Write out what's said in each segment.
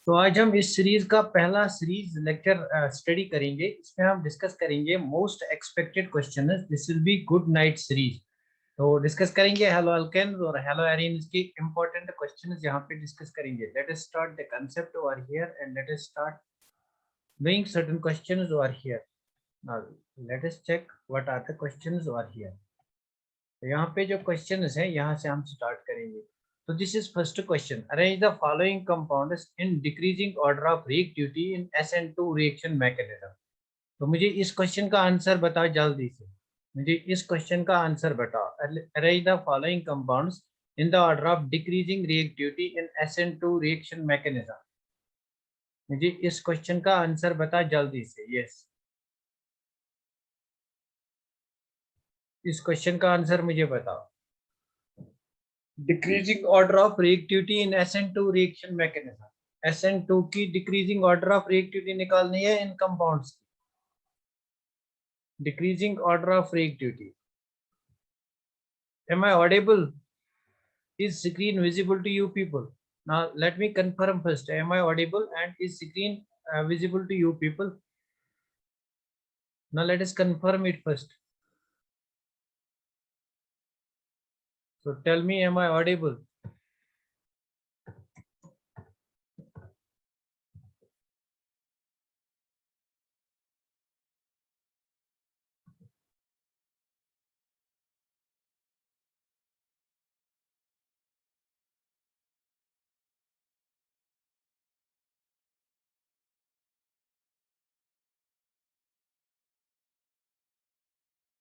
तो आज हम इस सीरीज का पहला सीरीज लेक्चर स्टडी करेंगे। इसमें हम डिस्कस करेंगे most expected question. This will be good night series. तो डिस्कस करेंगे हेलो अल्केन और हेलो एरीन्स की इंपॉर्टेंट क्वेश्चंस यहाँ पे डिस्कस करेंगे। Let us start the concept over here and let us start doing certain questions over here. Now let us check what are the questions over here. तो यहाँ पे जो questions हैं यहाँ से हम स्टार्ट करेंगे। तो this is first question, arrange the following compounds in decreasing order of reactivity in SN2 reaction mechanism. तो मुझे इस क्वेश्चन का आंसर बताओ जल्दी से। मुझे इस क्वेश्चन का आंसर बताओ। Arrange the following compounds in the order of decreasing reactivity in SN2 reaction mechanism. मुझे इस क्वेश्चन का आंसर बता जल्दी से। यस, इस क्वेश्चन का आंसर मुझे बताओ। Decreasing order of reactivity in SN2 reaction mechanism. SN2 की डिक्रीजिंग ऑर्डर ऑफ रिएक्टिविटी निकालनी है इन कंपाउंड्स की। Decreasing order of reactivity. Am I audible? Is screen visible to you people? Now let me confirm first. Am I audible and is screen visible to you people? Now let us confirm it first. So tell me, am I audible?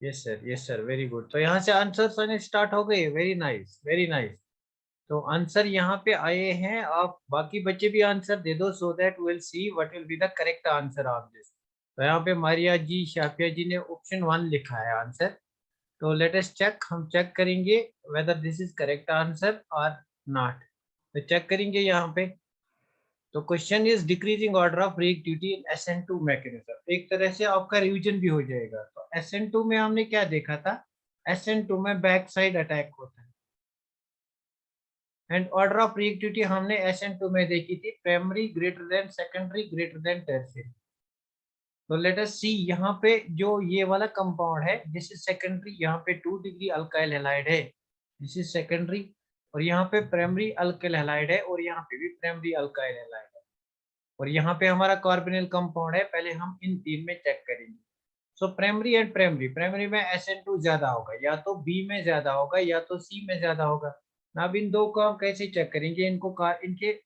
Yes sir, yes sir, very good. तो यहाँ से answer आने start हो गए। Very nice, very nice. तो answer यहाँ पे आए हैं। आप बाकी बच्चे भी आंसर दे दो so that will see what will be the correct answer of this. तो यहाँ पे मारिया जी, शाफिया जी ने ऑप्शन 1 लिखा है आंसर। तो लेट अस चेक, हम चेक करेंगे whether this is correct answer और नॉट। तो चेक करेंगे यहाँ पे। तो question is decreasing order of reactivity in SN2 mechanism. एक तरह से आपका रिवीजन भी हो जाएगा। तो SN2 में हमने क्या देखा था? SN2 में बैक साइड अटैक होता है एंड ऑर्डर ऑफ रिएक्टिविटी हमने SN2 में देखी थी, primary greater than secondary greater than tertiary. तो लेट अस सी यहाँ पे जो ये वाला कंपाउंड है, दिस इज सेकेंडरी। यहाँ पे 2 डिग्री अल्काइल हैलाइड है, दिस इज सेकेंडरी। और यहाँ पे प्राइमरी अल्काइल हैलाइड है और यहाँ पे भी प्राइमरी अल्काइल हैलाइड है। और यहाँ पे हमारा कार्बोनिल कंपाउंड है। पहले हम इन तीन में चेक करेंगे। So primary and primary, primary में SN2 ज्यादा होगा, या तो B में ज्यादा होगा या तो C में ज्यादा होगा। अब इन दो को हम कैसे चेक करेंगे? इनके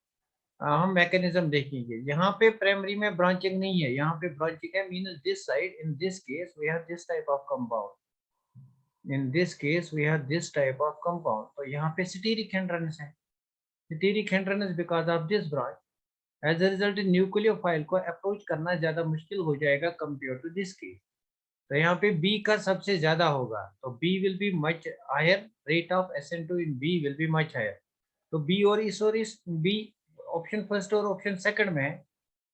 हम मैकेनिज्म देखेंगे। यहाँ पे प्राइमरी में ब्रांचिंग नहीं है, यहाँ पे ब्रांचिंग है। Mean this side, in this case we have this type of compound, in this case we have this type of compound. तो यहाँ पे स्टीरिक हिंड्रेंस है, steric hindrance because of this branch. As a result nucleophile को approach करना ज्यादा मुश्किल हो जाएगा कंपेयर टू दिस केस। तो यहाँ पे B का सबसे ज्यादा होगा, तो B will be much higher. Rate of SN2 in B will be much higher. तो B और इस B ऑप्शन फर्स्ट और ऑप्शन सेकंड में है।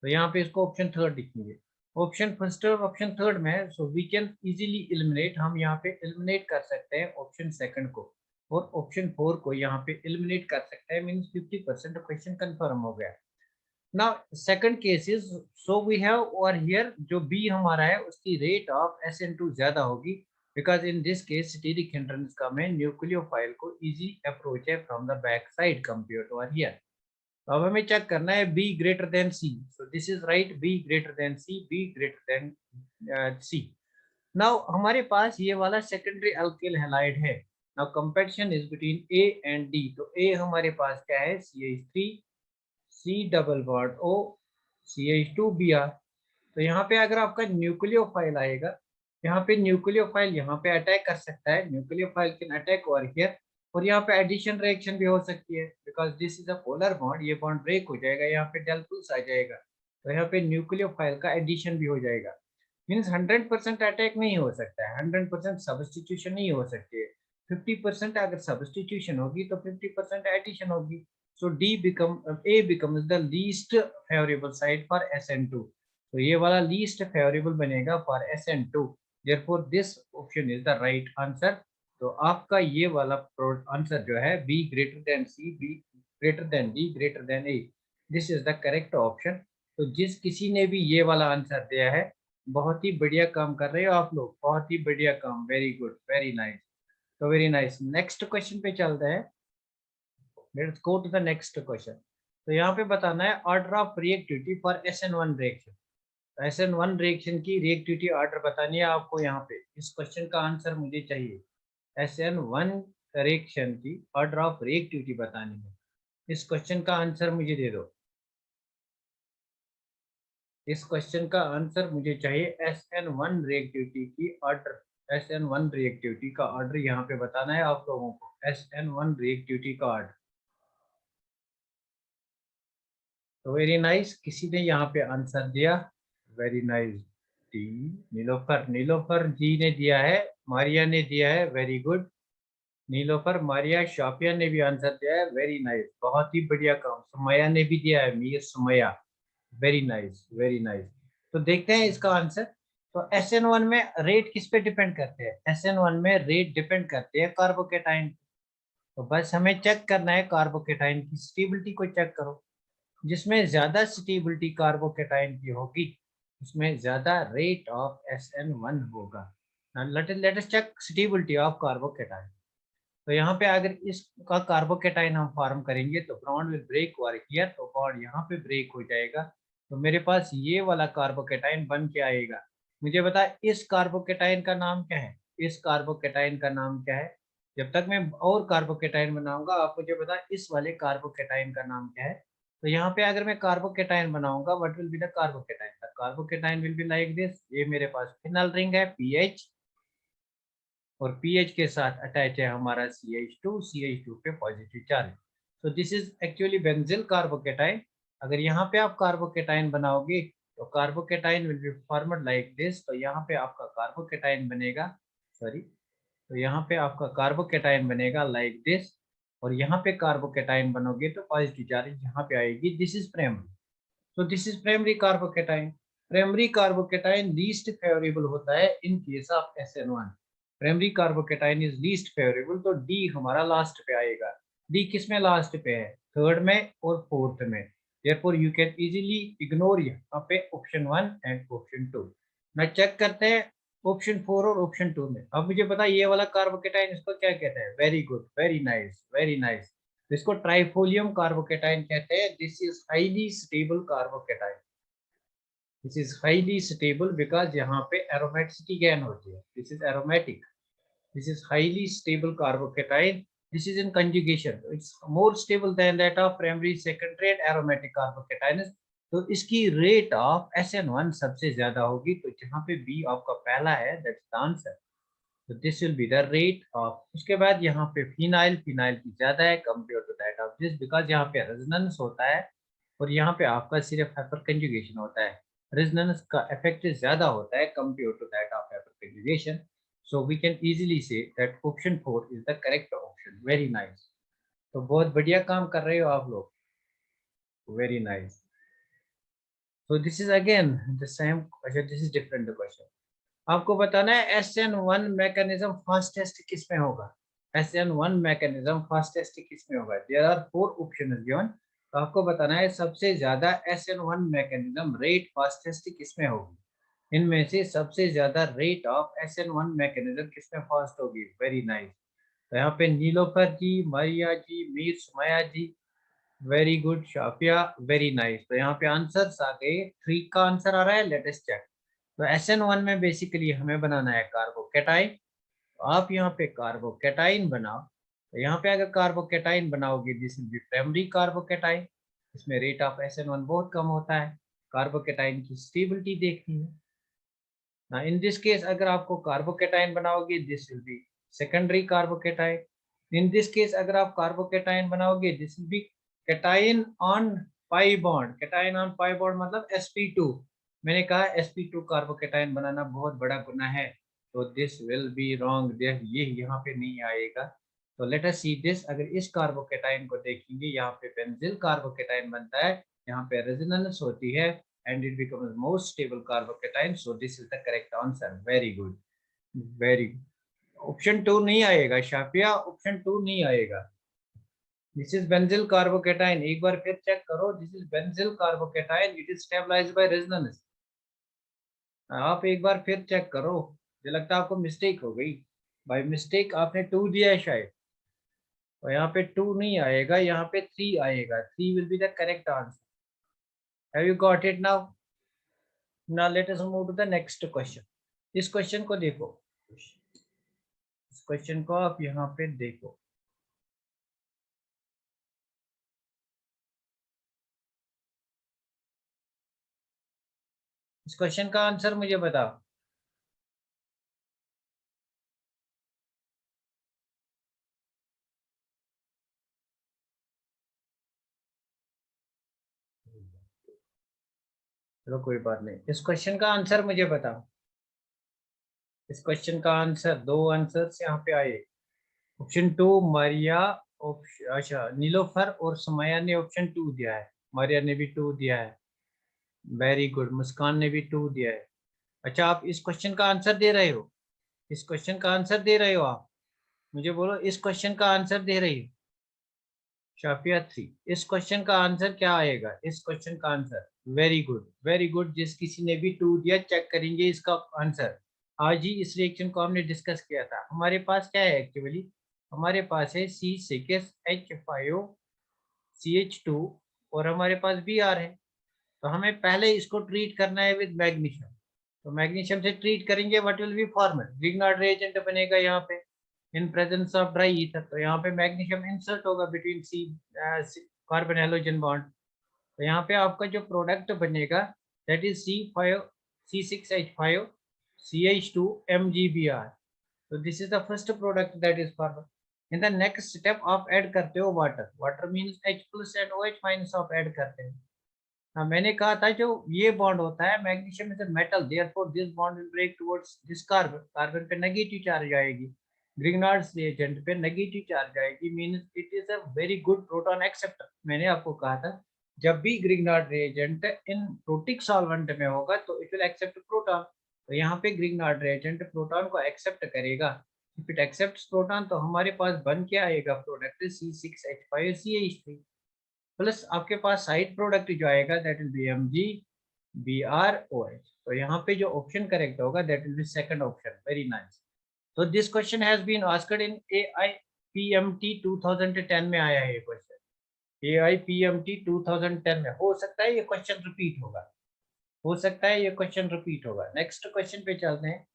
तो यहाँ पे इसको ऑप्शन थर्ड लिखेंगे। ऑप्शन फर्स्ट और ऑप्शन थर्ड में है, so we can easily eliminate. हम यहाँ पे एलिमिनेट कर सकते हैं ऑप्शन सेकंड को और ऑप्शन 4 को यहाँ पे एलिमिनेट कर सकते हैं। मीन्स 50% क्वेश्चन कंफर्म हो गया। Now second case is, so we have over here जो B हमारा है उसकी रेट ऑफ SN2 ज्यादा होगी, because in this case steric hindrance का में न्यूक्लियोफाइल को इजी अप्रोच है from the back side compare to over here. तो अब हमें चेक करना है B greater than C। So this is right, B greater than C, B greater than C। Now हमारे पास ये वाला सेकेंडरी अल्किल हैलाइड है। Now comparison is between A and D। तो A हमारे पास क्या है? CH3 C double bond O CH2Br। तो यहाँ पे अगर आपका न्यूक्लियोफाइल आएगा, यहाँ पे न्यूक्लियोफाइल यहाँ पे अटैक कर सकता है। Nucleophile can attack over here. और यहाँ पे एडिशन रिएक्शन भी हो सकती है, because this is a polar bond. ये बॉन्ड ब्रेक हो जाएगा, यहाँ पे डेल प्लस आ जाएगा। तो यहाँ पे न्यूक्लियोफाइल का एडिशन भी हो जाएगा। मीन्स 100% अटैक नहीं हो सकता है, 100% सब्स्टिट्यूशन नहीं हो सकती है। 50% अगर सब्स्टिट्यूशन होगी तो 50% एडिशन होगी। So A becomes the least favorable side for SN2. तो ये वाला least favorable बनेगा for SN2. Therefore this option is the right answer. तो आपका ये वाला आंसर जो है B greater than C, B greater than D greater than A, this is the correct option. तो जिस किसी ने भी ये वाला आंसर दिया है, बहुत ही बढ़िया काम कर रहे हो आप लोग, बहुत ही बढ़िया काम, वेरी गुड, वेरी नाइस। तो वेरी नाइस, नेक्स्ट क्वेश्चन पे चलते हैं। Let's go to the next question. तो यहाँ पे बताना है order of reactivity for SN1 reaction. SN1 reaction की रिएक्टिविटी ऑर्डर बतानी है आपको। यहाँ पे इस क्वेश्चन का आंसर मुझे चाहिए। SN1 रिएक्शन की ऑर्डर ऑफ रिएक्टिविटी बतानी है। इस क्वेश्चन का आंसर मुझे दे दो। इस क्वेश्चन का आंसर मुझे चाहिए। SN1 रिएक्टिविटी की ऑर्डर, SN1 रिएक्टिविटी का ऑर्डर यहाँ पे बताना है आप लोगों को। SN1 रिएक्टिविटी का ऑर्डर। तो वेरी नाइस, किसी ने यहाँ पे आंसर दिया, very nice. D, Nilofar, Nilofar ji ने दिया है, मारिया ने दिया है, very good. Nilofar, Maria, Shafia ने भी आंसर दिया है, वेरी नाइस, बहुत ही बढ़िया काम। सुमैया ने भी दिया है, Mir Sumaiya, very nice, very nice. तो देखते हैं इसका आंसर। तो SN1 में रेट किस पे डिपेंड करते हैं? SN1 में रेट डिपेंड करते हैं कार्बोकेटाइन। तो बस हमें चेक करना है, कार्बोकेटाइन की स्टेबिलिटी को चेक करो। जिसमें ज्यादा स्टेबिलिटी कार्बोकेटाइन की होगी, उसमें ज्यादा रेट ऑफ SN1 होगा। Let us check stability of carbocation. तो यहाँ पे अगर इसका कार्बोकेटाइन हम फॉर्म करेंगे तो bond will break over here, तो बॉन्ड यहाँ पे ब्रेक हो जाएगा। तो मेरे पास ये वाला कार्बोकेटाइन बन के आएगा। मुझे बता, इस कार्बोकेटाइन का नाम क्या है? इस कार्बोकेटाइन का नाम क्या है? जब तक मैं और कार्बोकेटाइन बनाऊंगा, आप मुझे बता इस वाले कार्बोकेटाइन का नाम क्या है। तो यहाँ पे अगर मैं कार्बोकेटाइन बनाऊंगा, what will be the carbocation? The carbocation will be like this. ये मेरे पास फिनल रिंग है, पीएच, और पीएच के साथ अटैच है हमारा CH2, CH2 पे पॉजिटिव चार्ज। तो this is actually benzyl carbocation. अगर यहाँ पे आप कार्बोकेटाइन बनाओगे तो carbocation will be formed like this. तो यहाँ पे आपका कार्बोकेटाइन बनेगा, सॉरी, तो यहाँ पे आपका कार्बोकेटाइन बनेगा लाइक दिस। और यहाँ पे कार्बोकेटाइन बनोगे तो पॉजिटिव चार्ज यहाँ पे आएगी। This is primary. So this is primary carbocation. Primary carbocation least favorable होता है in case of SN1. Primary carbocation is least favorable, तो D हमारा लास्ट पे आएगा। D किस में लास्ट पे है? थर्ड में और फोर्थ में। Therefore you can easily ignore यहाँ पे ऑप्शन 1 एंड ऑप्शन 2। ना चेक करते हैं ऑप्शन 4 और ऑप्शन 2 में। अब मुझे पता ये वाला कार्बोकेटाइन इसको क्या कहते हैं? Very good, very nice, very nice. तो इसको ट्राइफोलियम कार्बोकेटाइन कहते हैं। This is highly stable carbocation. This is highly stable because यहाँ पे एरोमेटिसिटी गेन होती है। This is aromatic. This is highly stable carbocation. This is in conjugation, it's more stable then that of primary, secondary and aromatic carbocation. तो इसकी rate of SN1 सबसे ज्यादा होगी। तो जहाँ पे बी आपका पहला है, दैट्स द आंसर। तो this will be the rate of. उसके बाद यहाँ पे फिनाइल, फिनाइल की ज्यादा है compare to that of this, because यहाँ पे रेजोनेंस होता है और यहाँ पे आपका सिर्फ हाइपर कंजुगेशन होता है। रेजोनेंस का इफेक्ट ज्यादा होता है compare to that of hyper conjugation. So we can easily say that option 4 is the correct option. Very nice. तो बहुत बढ़िया काम कर रहे हो आप लोग, very nice. So this is again the same question. This is different question. आपको बताना है SN1 मैकेनिज्म फास्टेस्ट किस में होगा? SN1 मैकेनिज्म फास्टेस्ट किस में होगा? There are 4 option given. तो आपको बताना है सबसे ज्यादा SN1 मैकेनिज्म रेट फास्टेस्ट किस में होगी। इनमें से सबसे ज्यादा रेट ऑफ SN1 मैकेनिज्म किस में फास्ट होगी? Very nice. तो यहाँ पे Nilofar ji, Maria ji, Mir Sumaiya ji, very good, Shafia, very nice. तो यहाँ पे आंसर आ गए। 3 का आंसर आ रहा है, लेट अस चेक। तो SN1 में बेसिकली हमें बनाना है कार्बोकेटाइन। तो आप यहाँ पे कार्बोकेटाइन बनाओ। तो यहाँ पे अगर कार्बोकेटाइन बनाओगे, this will be primary carbocation. इसमें रेट ऑफ SN1 बहुत कम होता है। कार्बोकेटाइन की स्टेबिलिटी देखनी है ना। इन दिस केस अगर आपको कार्बोकेटाइन बनाओगे, this will B secondary carbocation. In this case अगर आप कार्बोकेटाइन बनाओगे, this will B cation on pi bond. Cation on pi bond मतलब sp2। मैंने कहा sp2 कार्बोकेटाइन बनाना बहुत बड़ा गुना है। तो दिस विल बी रॉन्ग, ये यहाँ पे नहीं आएगा। तो लेट अस सी दिस। अगर इस कार्बोकेटाइन को देखेंगे, यहाँ पे बेंजिल कार्बोकेटाइन बनता है, यहाँ पे रेजोनेंस होती है and it becomes most stable carbocation. So this is the correct answer. Very good, very good. Option 2 नहीं आएगा शाफिया, ऑप्शन 2 नहीं आएगा। दिस इज बेंजिल कार्बोकेटाइन, एक बार फिर चेक करो, this is benzyl carbocation, it is stabilized by resonance. आप एक बार फिर चेक करो, मुझे लगता है आपको मिस्टेक हो गई, बाय मिस्टेक आपने 2 दिया है शायद, और यहाँ पे 2 नहीं आएगा, यहाँ पे 3 आएगा, 3 will be the correct answer. Have you got it now? Now let us move to the next question. इस क्वेश्चन को देखो, इस क्वेश्चन को आप यहाँ पे देखो। इस क्वेश्चन का आंसर मुझे बताओ। चलो कोई बात नहीं, इस क्वेश्चन का आंसर मुझे बताओ। इस क्वेश्चन का आंसर, दो आंसर्स यहाँ पे आए। ऑप्शन 2 मारिया, ऑप्शन अच्छा नीलोफर और सुमैया ने ऑप्शन 2 दिया है, मारिया ने भी 2 दिया है, वेरी गुड, मुस्कान ने भी 2 दिया है। अच्छा आप इस क्वेश्चन का आंसर दे रहे हो, इस क्वेश्चन का आंसर दे रहे हो आप, मुझे बोलो इस क्वेश्चन का आंसर दे रही हो। शाफिया 3, इस क्वेश्चन का आंसर क्या आएगा, इस क्वेश्चन का answer, very good very good, जिस किसी ने भी 2 दिया चेक करेंगे इसका आंसर। आज ही इस रिएक्शन को हमने डिस्कस किया था। हमारे पास क्या है एक्चुअली, हमारे पास है C6H5CH2 और हमारे पास Br है। तो हमें पहले इसको ट्रीट करना है विद मैग्नीशियम। तो मैग्नीशियम से ट्रीट करेंगे, what will be formal, Grignard reagent बनेगा यहाँ पे in presence of dry ether. तो यहाँ पे मैग्नीशियम इंसर्ट होगा between C carbon halogen bond. तो यहाँ पे आपका जो प्रोडक्ट बनेगा दैट इज C5C6H5CH2MgBr। तो this is the first product that is formal. In the next step आप ऐड करते हो water, water means H plus and OH minus आप ऐड करते हैं। हाँ मैंने कहा था जो ये बॉन्ड होता है, magnesium is a metal, therefore this bond will break towards this carbon, carbon पे नेगेटिव चार्ज आएगी, ग्रिग्नार्ड्स रिएजेंट पे नेगेटिव चार्ज आएगी, means it is a very good proton acceptor. मैंने आपको कहा था जब भी Grignard reagent in protic solvent में होगा तो इट विल एक्सेप्ट प्रोटॉन। तो यहाँ पे ग्रिग्नार्ड रिएजेंट प्रोटॉन को एक्सेप्ट करेगा, इफ इट एक्सेप्ट्स प्रोटॉन तो हमारे पास बन के आएगा प्रोडक्ट C6H5CH3 प्लस आपके पास साइड प्रोडक्ट जो आएगा दैट विल बी MgBrOH। तो यहाँ पे जो ऑप्शन करेक्ट होगा that will be second option, very nice. तो this question has been asked in AIPMT 2010 में आया है ये क्वेश्चन, AIPMT 2010 में। हो सकता है ये क्वेश्चन रिपीट होगा, हो सकता है ये क्वेश्चन रिपीट होगा। नेक्स्ट क्वेश्चन पे चलते हैं।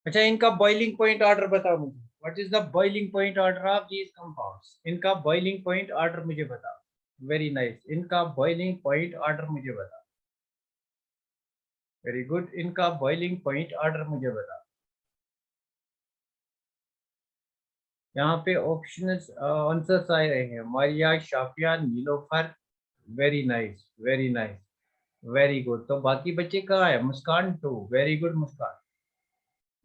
अच्छा इनका बॉइलिंग पॉइंट ऑर्डर बताओ मुझे, what is the boiling point order of these compounds, इनका बॉइलिंग पॉइंट ऑर्डर मुझे बताओ। वेरी नाइस, इनका बॉइलिंग पॉइंट ऑर्डर मुझे बताओ, वेरी गुड, इनका बॉइलिंग पॉइंट ऑर्डर मुझे बताओ। यहाँ पे ऑप्शन आंसर्स आए रहे हैं, Maria, Shafia, Nilofar, very nice very nice, very good. तो बाकी बच्चे कहाँ है, Muskan 2, very good Muskan.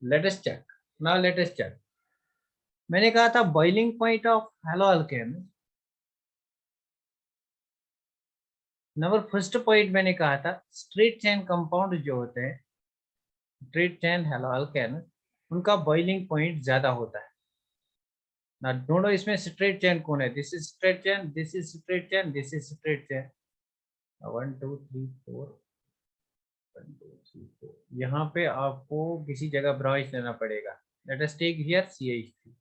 Let us check, now let us check. मैंने कहा था boiling point of hello alkane, number first point मैंने कहा था स्ट्रेट चेन कंपाउंड जो होते हैं, स्ट्रेट चेन हेलो अल्केन, उनका बॉइलिंग पॉइंट ज्यादा होता है ना। ढूंढो इसमें स्ट्रेट चेन कौन है, this is straight chain, this is straight chain, this is straight chain. 1 2 3 4, 1 2 3 4, यहाँ पे आपको किसी जगह ब्रांच लेना पड़ेगा। Let us take here CH3,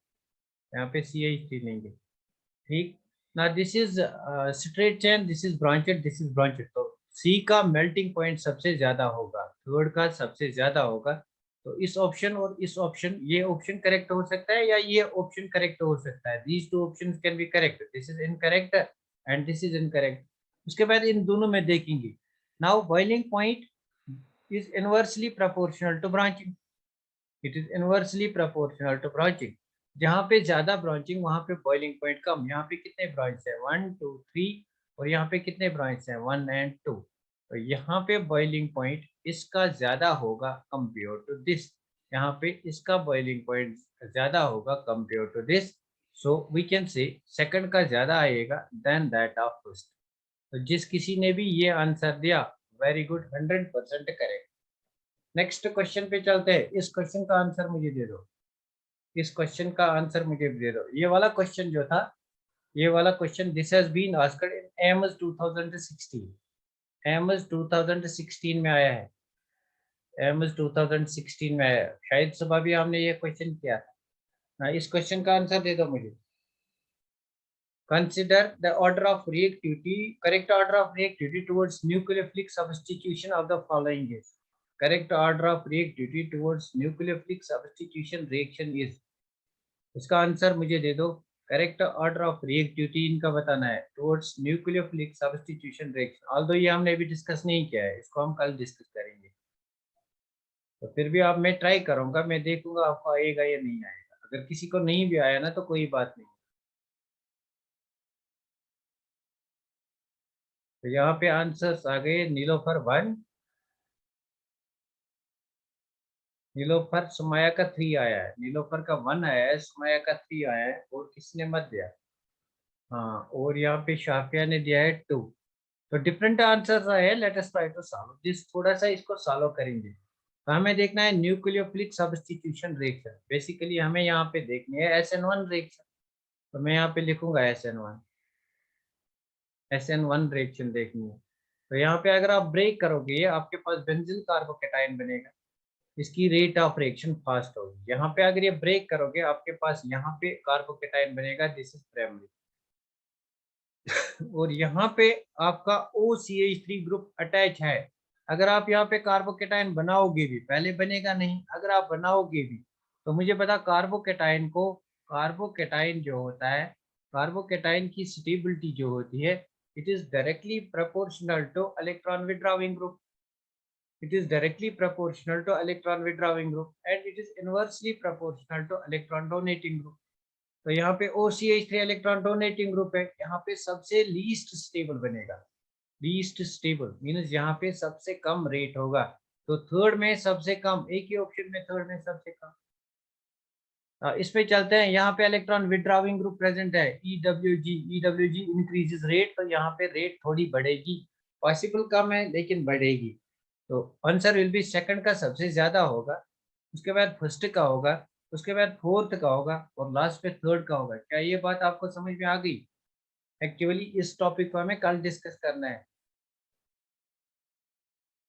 यहाँ पे CH3 लेंगे, ठीक ना। This is straight chain, this is branched, this is branched. तो सी का मेल्टिंग पॉइंट सबसे ज्यादा होगा, थर्ड का सबसे ज्यादा होगा। तो इस ऑप्शन और इस ऑप्शन, ये ऑप्शन करेक्ट हो सकता है या ये ऑप्शन करेक्ट हो सकता है, these two options can be correct, this is incorrect and this is incorrect. उसके बाद इन दोनों में देखेंगे। Now boiling point is inversely proportional to branching, it is inversely proportional to branching. जहाँ पे ज्यादा ब्रांचिंग वहां पे बॉइलिंग पॉइंट कम। यहाँ पे कितने ब्रांच है, 1 2 3, और यहाँ पे कितने ब्रांच है, 1 और 2। तो यहाँ पे बॉइलिंग पॉइंट इसका ज्यादा होगा कंपेयर टू दिस, यहाँ पे इसका बॉइलिंग पॉइंट ज्यादा होगा compare to this. So we can say second का ज्यादा आएगा देन दैट ऑफ फर्स्ट। तो जिस किसी ने भी ये आंसर दिया, very good, 100% correct. Next question पे चलते हैं। इस क्वेश्चन का आंसर मुझे दे दो, इस क्वेश्चन का आंसर मुझे दे दो। ये वाला क्वेश्चन जो था ये वाला question this has been asked in AIIMS 2016, AIIMS 2016 में आया है, एमएस 2016 में आया है। शायद सुबह भी हमने ये क्वेश्चन किया था। हाँ, इस क्वेश्चन का आंसर दे दो मुझे। Consider the order of reactivity, correct order of reactivity towards nucleophilic substitution of the following is. Correct order of reactivity towards nucleophilic substitution reaction is. इसका आंसर मुझे दे दो। करेक्ट ऑर्डर ऑफ रिएक्टिविटी इनका बताना है towards nucleophilic substitution reaction. Although ये हमने अभी discuss नहीं किया है, इसको हम कल डिस्कस करेंगे। तो फिर भी आप, मैं ट्राई करूंगा, मैं देखूंगा आपको आएगा या नहीं आएगा। अगर किसी को नहीं भी आया ना तो कोई बात नहीं। तो यहाँ पे आंसर्स आ गए। नीलोफर 1, नीलोफर सुमाया का 3 आया है, नीलोफर का 1 आया है, सुमाया का 3 आया है, और किसने मत दिया। हाँ, और यहाँ पे शाफिया ने दिया है 2। तो डिफरेंट आंसर्स आए हैं। Let us try to solve this. थोड़ा सा इसको सॉल्व करेंगे। तो हमें देखना है न्यूक्लियोफिलिक सब्स्टिट्यूशन रिएक्शन। बेसिकली हमें यहाँ पे देखनी है SN1 रिएक्शन। तो मैं यहाँ पे लिखूंगा SN1, SN1 रिएक्शन देखनी है। तो यहाँ पे अगर आप ब्रेक करोगे आपके पास बेंजीन कार्बोकेटाइन बनेगा, इसकी रेट ऑफ रिएक्शन फास्ट होगी। यहाँ पे अगर ये ब्रेक करोगे आपके पास यहाँ पे कार्बोकेटाइन बनेगा, दिस इज प्राइमरी। और यहाँ पे आपका OCH3 ग्रुप अटैच है। अगर आप यहाँ पे कार्बोकेटाइन बनाओगे भी, पहले बनेगा नहीं, अगर आप बनाओगे भी तो मुझे पता कार्बोकेटाइन को, कार्बोकेटाइन जो होता है, कार्बोकेटाइन की स्टेबिलिटी जो होती है, it is directly proportional two electron withdrawing group. It is directly proportional to electron withdrawing group and it is inversely proportional to electron donating group. तो यहाँ पे OCH3 इलेक्ट्रॉन डोनेटिंग ग्रुप है, यहाँ पे सबसे लीस्ट स्टेबल बनेगा। Least stable means यहाँ पे सबसे कम रेट होगा। तो थर्ड में सबसे कम, एक ही ऑप्शन में थर्ड में सबसे कम। इस पे चलते हैं। यहाँ पे इलेक्ट्रॉन विड्रॉविंग ग्रुप प्रेजेंट है EWG, EWG इंक्रीजेस रेट, तो यहाँ पे रेट थोड़ी बढ़ेगी, पॉसिबल कम है लेकिन बढ़ेगी। तो आंसर विल बी सेकंड का सबसे ज्यादा होगा, उसके बाद फर्स्ट का होगा, उसके बाद फोर्थ का होगा, और लास्ट पे थर्ड का होगा। क्या ये बात आपको समझ में आ गई? एक्चुअली इस टॉपिक को हमें कल डिस्कस करना है।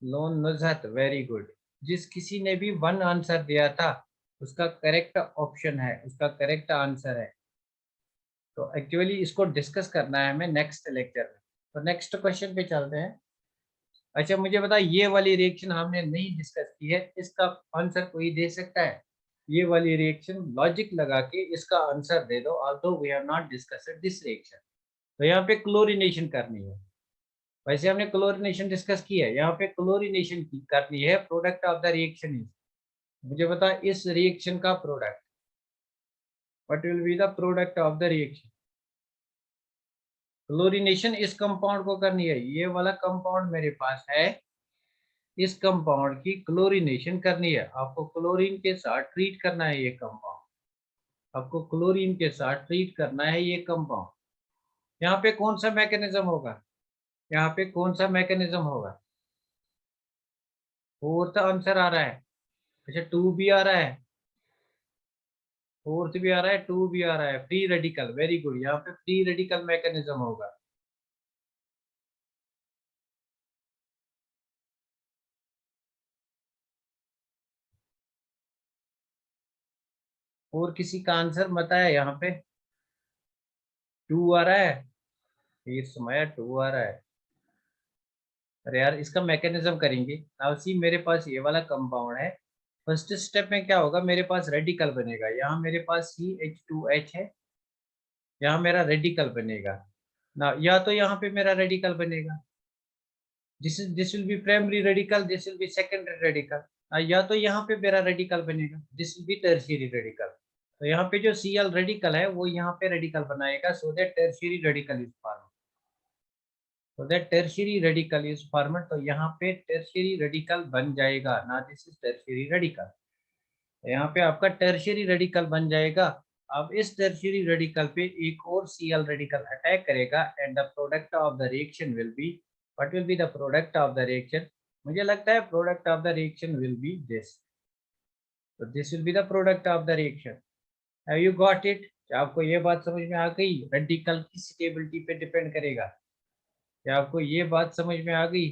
Loan Nuzhat, very good. जिस किसी ने भी 1 आंसर दिया था उसका करेक्ट ऑप्शन है, उसका करेक्ट आंसर है। तो एक्चुअली इसको डिस्कस करना है हमें नेक्स्ट लेक्चर में। तो नेक्स्ट क्वेश्चन पे चलते हैं। अच्छा मुझे बता, ये वाली रिएक्शन हमने नहीं डिस्कस की है, इसका आंसर कोई दे सकता है? ये वाली रिएक्शन लॉजिक लगा के इसका आंसर दे दो, although we have not discussed this reaction. तो यहाँ पे क्लोरीनेशन करनी है। वैसे हमने क्लोरीनेशन डिस्कस की है, यहाँ पे क्लोरीनेशन की करनी है। Product of the reaction is, मुझे बता इस रिएक्शन का product, what will be the product of the reaction. Chlorination इस कंपाउंड को करनी है, ये वाला कंपाउंड मेरे पास है, इस कंपाउंड की क्लोरीनेशन करनी है। आपको क्लोरीन के साथ ट्रीट करना है ये कंपाउंड, आपको क्लोरीन के साथ ट्रीट करना है ये कंपाउंड। यहाँ पे कौन सा मैकेनिज्म होगा, यहाँ पे कौन सा मैकेनिज्म होगा? फोर्थ आंसर आ रहा है। अच्छा 2 भी आ रहा है, फोर्थ भी आ रहा है, 2 भी आ रहा है। फ्री रेडिकल, वेरी गुड, यहाँ पे फ्री रेडिकल मैकेनिज्म होगा। और किसी का आंसर बताया यहाँ पे? 2 आ रहा है, फिर सुमाया 2 आ रहा है। अरे यार इसका मैकेनिज्म करेंगे। नाउ सी, मेरे पास ये वाला कंपाउंड है। फर्स्ट स्टेप में क्या होगा, मेरे पास रेडिकल बनेगा, यहाँ मेरे पास CH2H है, यहाँ मेरा रेडिकल बनेगा ना, या तो यहाँ पे मेरा रेडिकल बनेगा, this will be primary radical, this will B secondary radical, या तो यहाँ पे मेरा रेडिकल बनेगा, this will B tertiary radical. तो यहाँ पे जो Cl रेडिकल है वो यहाँ पे रेडिकल बनाएगा, so that tertiary radical is form, so that tertiary radical is form. तो यहाँ पे टर्शियरी रेडिकल बन जाएगा ना, दिस इज टर्शियरी रेडिकल। यहाँ पे आपका टर्शियरी रेडिकल बन जाएगा। अब इस टर्शियरी रेडिकल पे एक और Cl रेडिकल अटैक करेगा and the product of the reaction will be, what will be the product of the reaction? मुझे लगता है product of the reaction will be this. So this will be the product of the reaction. Have you got it? क्या आपको ये बात समझ में आ गई? रेडिकल की स्टेबिलिटी पे डिपेंड करेगा। क्या आपको ये बात समझ में आ गई?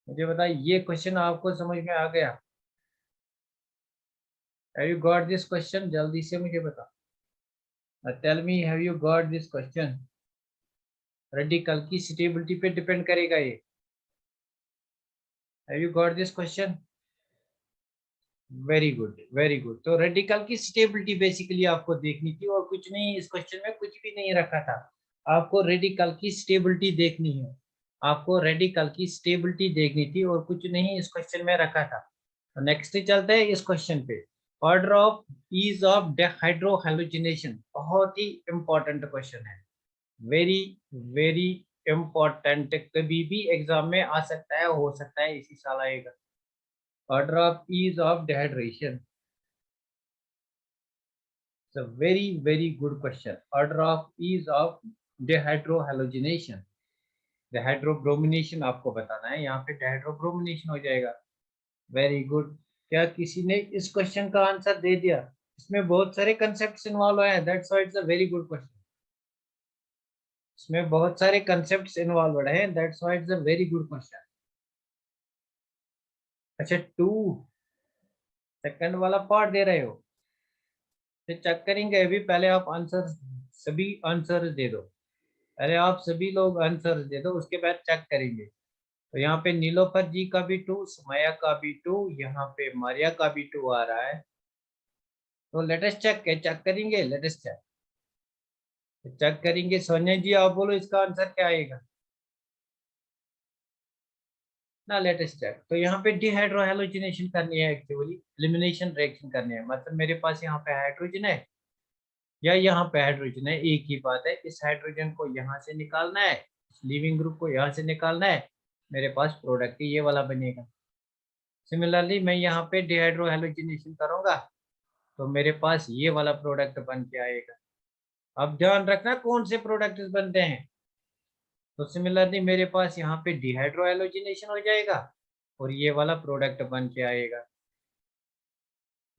मुझे बताइए, ये क्वेश्चन आपको समझ में आ गया? Have you got this question? जल्दी से मुझे बता, tell me, have you got this question? Radical की स्टेबिलिटी पे डिपेंड करेगा ये। Have you got this question? Very good, very good. तो रेडिकल की स्टेबिलिटी बेसिकली आपको देखनी थी, और कुछ नहीं, इस क्वेश्चन में कुछ भी नहीं रखा था। आपको रेडिकल की स्टेबिलिटी देखनी है, आपको रेडिकल की स्टेबिलिटी देखनी थी, और कुछ नहीं इस क्वेश्चन में रखा था। तो नेक्स्ट चलते हैं इस क्वेश्चन पे। ऑर्डर ऑफ ईज ऑफ हाइड्रोहैलोजिनेशन, बहुत ही इंपॉर्टेंट क्वेश्चन है। वेरी वेरी इंपॉर्टेंट, कभी भी एग्जाम में आ सकता है, हो सकता है इसी साल आएगा। Order of ease of dehydration. It's a very good question. Order of ease of dehydrohalogenation. Dehydrobromination आपको बताना है, यहाँ पे dehydrobromination हो जाएगा। Very good. क्या किसी ने इस क्वेश्चन का आंसर दे दिया? इसमें बहुत सारे कंसेप्ट इन्वॉल्व हैं, that's why it's a very good question. इसमें बहुत सारे कंसेप्ट इन्वॉल्व हैं, that's why it's a very good question. अच्छा, 2 सेकंड वाला पार्ट दे रहे हो, फिर चेक करेंगे। अभी पहले आप आंसर, सभी आंसर दे दो। पहले आप सभी लोग आंसर दे दो, उसके बाद चेक करेंगे। तो यहाँ पे नीलोफर जी का भी 2, सुमैया का भी 2, यहाँ पे मारिया का भी 2 आ रहा है। तो लेटेस्ट चेक करेंगे, लेटेस्ट चेक करेंगे। सोनिया जी आप बोलो, इसका आंसर क्या आएगा ना? Latest check. तो यहाँ पे डिहाइड्रोहैलोजिनेशन करनी है, एक्चुअली एलिमिनेशन रिएक्शन करनी है। मतलब मेरे पास यहाँ पे हाइड्रोजन है या यहाँ पे हाइड्रोजन है, एक ही बात है। इस हाइड्रोजन को यहाँ से निकालना है, लिविंग ग्रुप को यहाँ से निकालना है, मेरे पास प्रोडक्ट ये वाला बनेगा। सिमिलरली मैं यहाँ पे डिहाइड्रोहैलोजिनेशन करूंगा, तो मेरे पास ये वाला प्रोडक्ट बन के आएगा। अब ध्यान रखना कौन से प्रोडक्ट बनते हैं। तो सिमिलरली मेरे पास यहाँ पे डिहाइड्रोहैलोजिनेशन हो जाएगा, और ये वाला प्रोडक्ट बन के आएगा,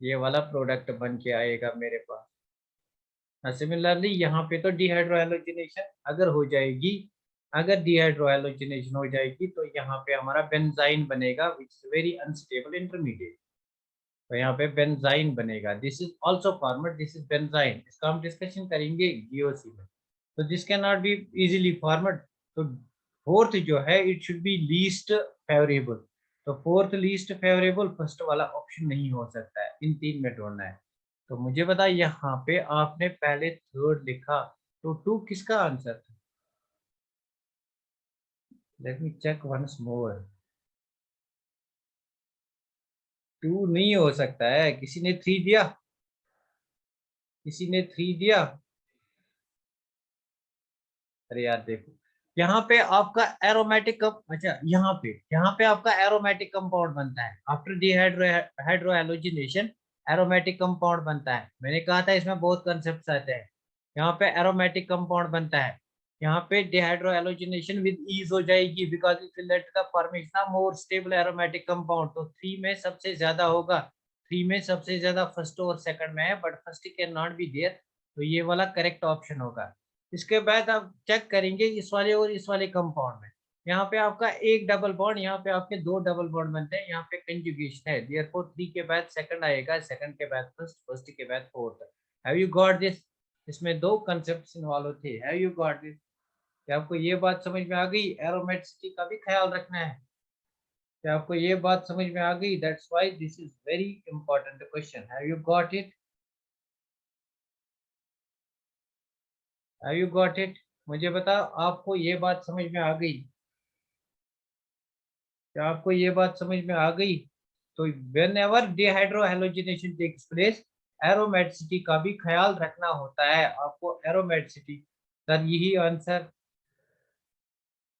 ये वाला प्रोडक्ट बन के आएगा मेरे पास। सिमिलरली यहाँ पे तो डिहाइड्रोहैलोजिनेशन अगर हो जाएगी, अगर डिहाइड्रोहैलोजिनेशन हो जाएगी, तो यहाँ पे हमारा बेंजाइन बनेगा, which is very unstable intermediate. तो यहाँ पे बेंजाइन बनेगा। This is also format, this is benzene. इसका हम डिस्कशन करेंगे जीओसी में। तो this can not be easily format. तो फोर्थ जो है, it should be least favourable. तो फोर्थ लीस्ट फेवरेबल फर्स्ट वाला ऑप्शन नहीं हो सकता है, इन तीन में ढूंढना है। तो मुझे बता, यहाँ पे आपने पहले थर्ड लिखा, तो 2 किसका आंसर था? Let me check once more. 2 नहीं हो सकता है। किसी ने 3 दिया? किसी ने 3 दिया? अरे यार देखो, यहाँ पे आपका एरोमेटिक अच्छा, यहाँ पे आपका एरोमेटिक कंपाउंड बनता है आफ्टर डिहाइड्रो हाइड्रोहैलोजिनेशन। एरोमेटिक कंपाउंड बनता है, मैंने कहा था इसमें बहुत कंसेप्ट आते हैं। यहाँ पे एरोमेटिक कंपाउंड बनता है, यहाँ पे डिहाइड्रोहैलोजिनेशन विद ईज हो जाएगी, because it will let the formation of more stable aromatic compound. तो 3 में सबसे ज्यादा होगा, 3 में सबसे ज्यादा फर्स्ट और सेकंड में है, but first can not be there. तो ये वाला करेक्ट ऑप्शन होगा। इसके बाद आप चेक करेंगे इस वाले और इस वाले कंपाउंड में। यहाँ पे आपका एक डबल बॉन्ड, यहाँ पे आपके 2 डबल बॉन्ड बनते हैं, यहाँ पे कंजुगेशन है, देयरफॉर 3 के बाद सेकंड आएगा, सेकंड के बाद फर्स्ट, फर्स्ट के बाद fourth. Have you got this? इसमें 2 कंसेप्ट इन्वॉल्व थे। Have you got this? क्या आपको ये बात समझ में आ गई? एरोमेटिसिटी का भी ख्याल रखना है। क्या आपको ये बात समझ में आ गई? That's why this is very important question. Have you got it? Have you got it? मुझे बताओ, आपको ये बात समझ में आ गई? क्या आपको ये बात समझ में आ गई? तो whenever dehydrohalogenation takes place, aromaticity का भी ख्याल रखना होता है आपको। एरोमेटिसिटी, सर यही आंसर,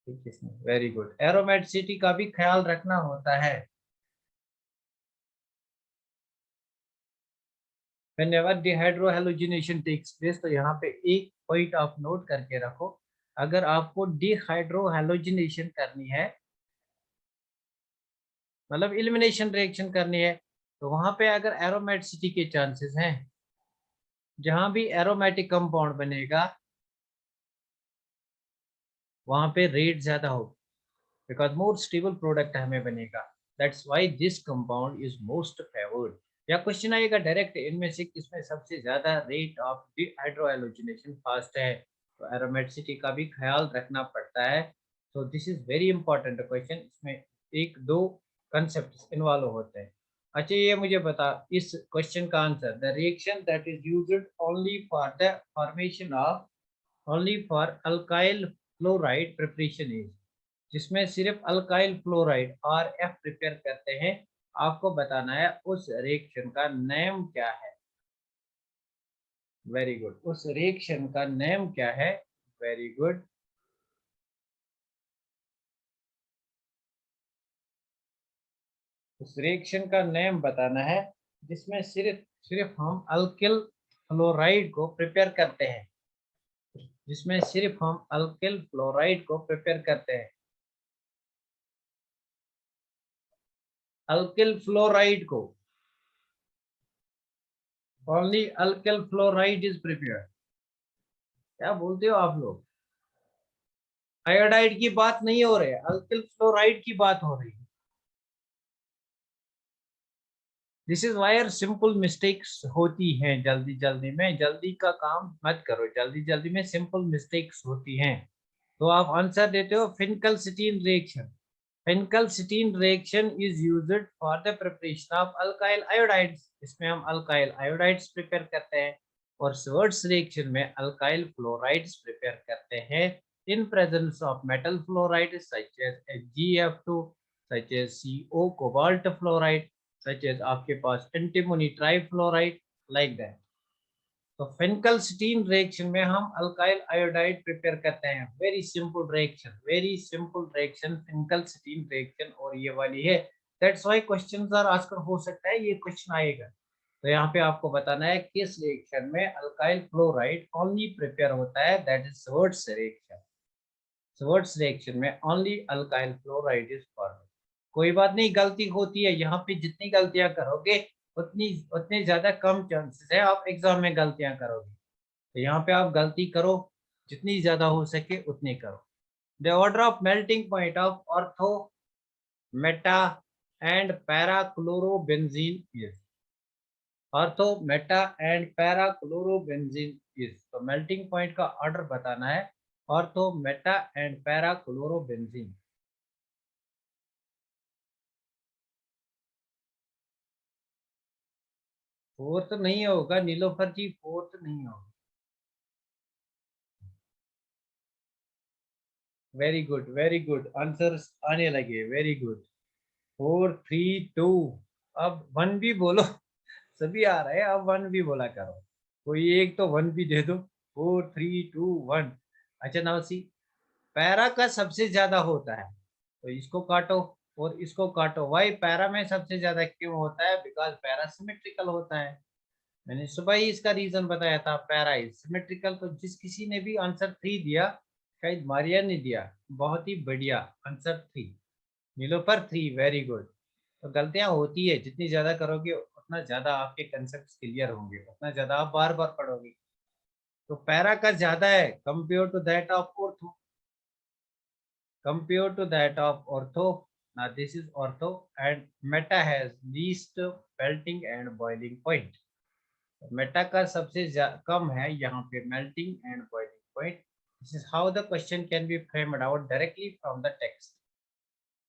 वेरी गुड। एरोमेटिसिटी का भी ख्याल रखना होता है whenever dehydrohalogenation takes place. तो यहाँ पे एक पॉइंट आप नोट करके रखो, अगर आपको डिहाइड्रोहैलोजिनेशन करनी है, मतलब एलिमिनेशन रिएक्शन करनी है, तो वहां पे अगर एरोमेटिसिटी के चांसेस हैं, जहां भी एरोमेटिक कंपाउंड बनेगा वहां पे रेट ज्यादा होगी, बिकॉज मोर स्टेबल प्रोडक्ट हमें बनेगा। That's why this compound is most favoured. या क्वेश्चन आएगा डायरेक्ट, इनमें से किसमें सबसे ज्यादा रेट ऑफ डिहाइड्रोएलोजिनेशन फास्ट है, तो एरोमेटिसिटी का भी ख्याल रखना पड़ता है। तो this is very important question, इसमें एक दो कंसेप्ट इन्वॉल्व होते हैं। अच्छा ये मुझे बता, इस क्वेश्चन का answer, the reaction that is used only for the formation of only for alkyl fluoride preparation is, जिसमें सिर्फ अल्काइल फ्लोराइड और एफ प्रिपेयर करते हैं, आपको बताना है उस रिएक्शन का नेम क्या है। वेरी गुड, उस रिएक्शन का नेम क्या है। वेरी गुड, उस रिएक्शन का नेम बताना है जिसमें सिर्फ सिर्फ हम अल्किल फ्लोराइड को प्रिपेयर करते हैं, जिसमें सिर्फ हम अल्किल फ्लोराइड को प्रिपेयर करते हैं, अल्किल फ्लोराइड को, only alkyl fluoride is prepared. क्या बोलते हो आप लोग? आयोडाइड की बात नहीं हो रही है, अल्किल फ्लोराइड की बात हो रही है। This is wire simple mistakes होती हैं, जल्दी जल्दी में, जल्दी का काम मत करो, जल्दी जल्दी में सिंपल मिस्टेक्स होती हैं। तो आप आंसर देते हो Finkelstein reaction. Finkelstein reaction is used for the preparation of alkyl iodides, इसमें हम अल्काइल आयोडाइड्स प्रिपेयर करते हैं, और स्वर्ट्स रिएक्शन में अल्काइल फ्लोराइड्स प्रिपेयर करते हैं in presence of metal fluoride such as GF2, such as CO cobalt fluoride, such as आपके पास एंटीमोनी ट्राइफ्लोराइड, लाइक दैट। तो फिनकलसिटीन रिएक्शन में हम अल्काइल आयोडाइड प्रिपेयर करते हैं। Very simple reaction, very simple reaction Finkelstein reaction, और ये वाली है। That's why questions are asked, हो सकता है ये क्वेश्चन आएगा। तो यहाँ पे आपको बताना है किस रिएक्शन में अल्काइल फ्लोराइड ओनली प्रिपेयर होता है, दैट इज स्वर्ट्स रिएक्शन। स्वर्ट्स रिएक्शन में only alkyl fluoride is formed. कोई बात नहीं, गलती होती है, यहाँ पे जितनी गलतियां करोगे उतनी उतने ज्यादा कम चांसेस है आप एग्जाम में गलतियां करोगे। तो यहाँ पे आप गलती करो, जितनी ज्यादा हो सके उतनी करो। The order of melting point of ortho meta and parachlorobenzene is, ortho meta and parachlorobenzene is, तो मेल्टिंग पॉइंट का ऑर्डर बताना है, ortho meta and parachlorobenzene. Fourth नहीं होगा नीलोफर जी, फोर्थ नहीं होगा। Very good, very good, answer आने लगे, वेरी गुड। 4, 3, 2, अब वन भी बोलो। सभी आ रहा है, अब वन भी बोला करो, कोई एक तो वन भी दे दो। 4, 3, 2, 1। अच्छा नाउ सी, पैरा का सबसे ज्यादा होता है, तो इसको काटो और इसको काटो। वाई पैरा में सबसे ज्यादा क्यों होता है? बिकॉज पैरा सिमेट्रिकल होता है। मैंने सुबह ही इसका रीजन बताया था, पैरा इज सिमेट्रिकल। तो जिस किसी ने भी आंसर 3 दिया, शायद मारिया ने दिया, बहुत ही बढ़िया आंसर 3, नीलोफर 3, वेरी गुड। तो गलतियां होती है, जितनी ज्यादा करोगे उतना ज्यादा आपके कंसेप्ट क्लियर होंगे, उतना ज्यादा आप बार बार पढ़ोगे। तो पैरा का ज्यादा है compare to that of ortho, compare to that of ortho. now this is ortho, and meta has least melting and boiling point। Meta का सबसे कम है यहाँ पे melting and boiling point. This is how the question can be framed out directly from the text.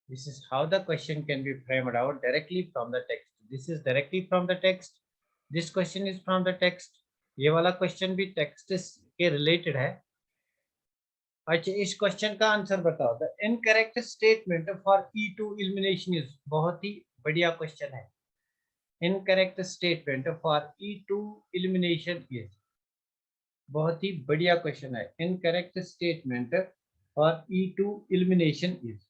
This is how the question can be framed out directly from the text. This is directly from the text, this question is from the text. ये वाला question भी text के related है। अच्छा इस question का answer बताओ, the incorrect statement for E2 elimination is, बहुत ही बढ़िया क्वेश्चन है। Incorrect statement for E2 elimination is, बहुत ही बढ़िया क्वेश्चन है। Incorrect statement for E2 elimination is,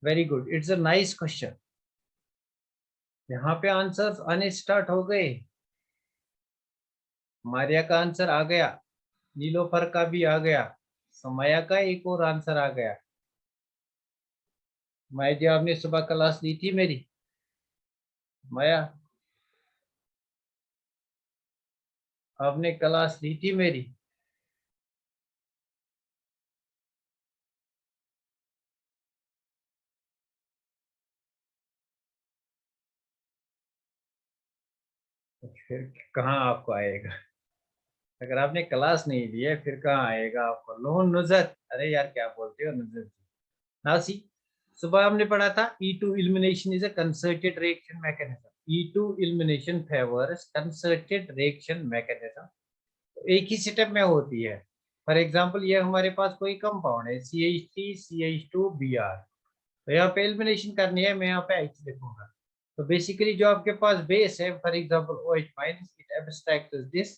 very good, it's a nice question. यहाँ पे आंसर्स आने स्टार्ट हो गए। मारिया का आंसर आ गया, नीलोफर का भी आ गया, समया का एक और आंसर आ गया। माया जी आपने सुबह क्लास ली थी मेरी? माया आपने क्लास ली थी मेरी? तो फिर कहाँ आपको आएगा? अगर आपने क्लास नहीं ली है फिर कहाँ आएगा आपको? लोन नुजत, अरे यार क्या बोलते हो नुजत जी। नासी, सुबह हमने पढ़ा था E2 elimination is a concerted reaction mechanism. E2 elimination favors concerted reaction mechanism. तो एक ही सेटअप में होती है। फॉर एग्जांपल ये हमारे पास कोई कंपाउंड है CH3 CH2 Br, तो यहाँ पे एलिमिनेशन करनी है, मैं यहाँ पे H लिखूंगा। तो बेसिकली जो आपके पास बेस है, for example OH minus, it abstracts this,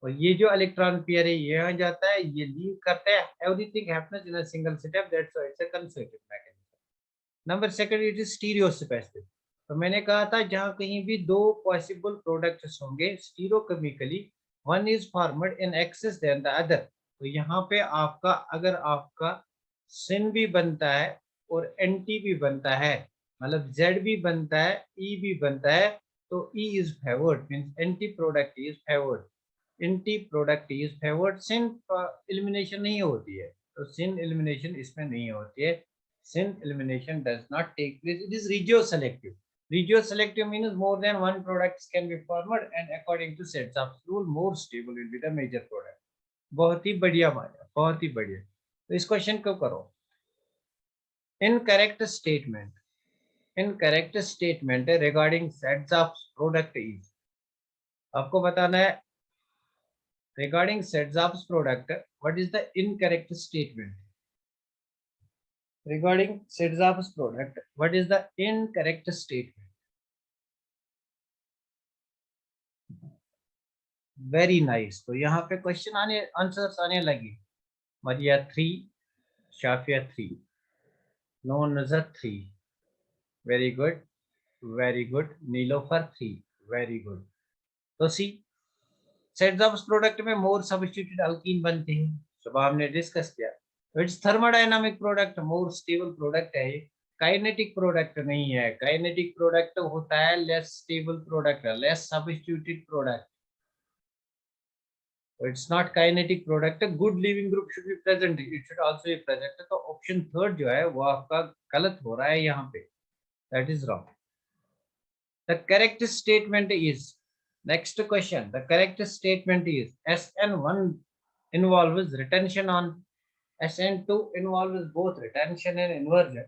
और ये जो इलेक्ट्रॉन पेयर है ये यहाँ जाता है, ये लीव करता है, everything happens in a single step, that's why it's a concerted mechanism. Number second, it is stereospecific. तो मैंने कहा था जहाँ कहीं भी दो पॉसिबल प्रोडक्ट्स होंगे stereochemically, one is formed in excess than the other. तो यहाँ पे आपका, अगर आपका सिन भी बनता है और एंटी भी बनता है, मतलब जेड भी बनता है, ई भी बनता है, तो E is favoured, means anti product is favoured, anti product is favoured. Syn elimination नहीं होती है, तो सिन एलिमिनेशन इसमें नहीं होती है। sin elimination does not take place. It is regioselective. Regioselective means more than one products can be formed, and according to Sedgwick's rule, more stable will be the major product. बहुत ही बढ़िया माया, बहुत ही बढ़िया। तो इस क्वेश्चन को करो। Incorrect statement, incorrect statement regarding sets of product is, आपको बताना है regarding sets of product what is the incorrect statement. Regarding Siddharth's product, what is the incorrect statement? Very nice. तो यहाँ पे क्वेश्चन आने, आंसर्स आने लगे। मरिया 3, शाफिया 3, नोन Nazar 3, very good, very good, Nilofar 3, very good. तो सी, सेट्स प्रोडक्ट में मोर सब्स्टिट्यूटेड अल्कीन बनते हैं, सुबह हमने डिस्कस किया। तो it's thermodynamic product, more stable product है। काइनेटिक प्रोडक्ट नहीं है, काइनेटिक प्रोडक्ट होता है less stable product, less substituted product. So it's not kinetic product. A good leaving group should be present. It should also be present. तो option third जो है वो आपका गलत हो रहा है यहाँ पे, that is wrong. The correct statement is, next question. The correct statement is SN1 involves retention on, SN2 involves both retention and inversion.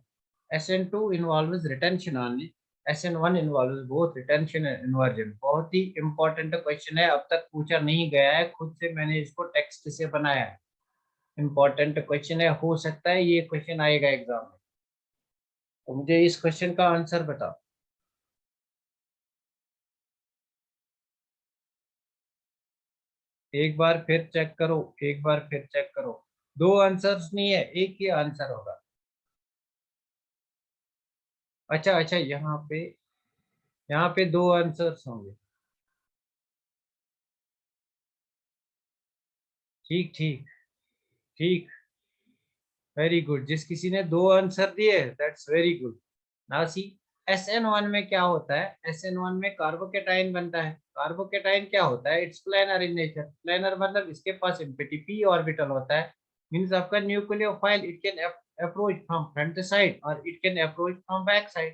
SN2 involves retention only. SN1 involves both retention and inversion. बहुत ही important question है, अब तक पूछा नहीं गया है, खुद से मैंने इसको टेक्स्ट से बनाया है। इम्पोर्टेंट क्वेश्चन है, हो सकता है ये क्वेश्चन आएगा एग्जाम में। तो मुझे इस क्वेश्चन का आंसर बताओ। एक बार फिर चेक करो, एक बार फिर चेक करो। दो आंसर्स नहीं है, एक ही आंसर होगा। अच्छा अच्छा, यहाँ पे दो आंसर्स होंगे। ठीक ठीक ठीक, वेरी गुड। जिस किसी ने दो आंसर दिए, that's very good. Now see, SN1 में क्या होता है? SN1 में कार्बोकेटाइन बनता है। कार्बोकेटाइन क्या होता है? It's planar in nature. Planar मतलब इसके पास एम्प्टी p ऑर्बिटल होता है, मींस आपका nucleophile it can approach from front side और it can approach from back side.